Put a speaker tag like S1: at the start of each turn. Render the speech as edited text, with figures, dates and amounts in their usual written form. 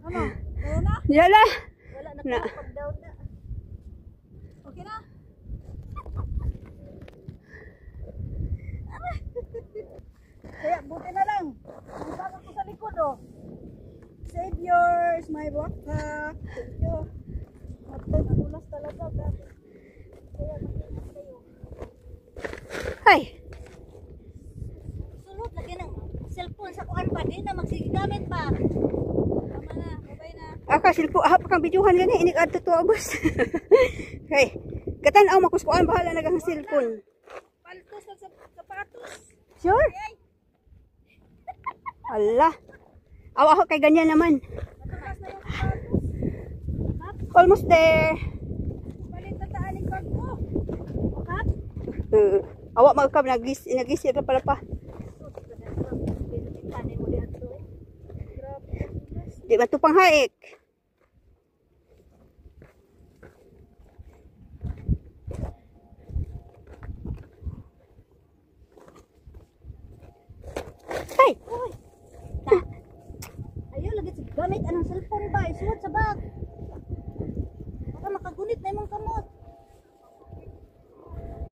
S1: Ano? Kaya na?
S2: Yala.
S1: Wala na pag-down na. Okay na? Kaya buti na lang. Ang bago ko sa likod oh. Saviors, my backpack. Thank you. Nagulas talaga. Kaya mag-ingat kayo.
S2: Hay.
S1: Sulot, lagyan ng cellphone sa kuan pa. Di na magsigamit pa. Tama na, babay na.
S2: Aka silpo ahap kang bidyuhan gani inig adto to abos. Hay. Katan-aw makuskuan bahala na kang cellphone.
S1: Paltos sa sapatos.
S2: Sure? Allah. Awa kay ganyan naman.
S1: Natukas na yung sapatos.
S2: Almost there.
S1: Palit na taaling bag ko. Kap?
S2: Awa magkab nagisi ka pala pa. Di ba ito pang haik? Ay!
S1: Ayaw, lagi gamit anong cellphone ba? Isuot sa bag. Baka makagunit na yung kamo.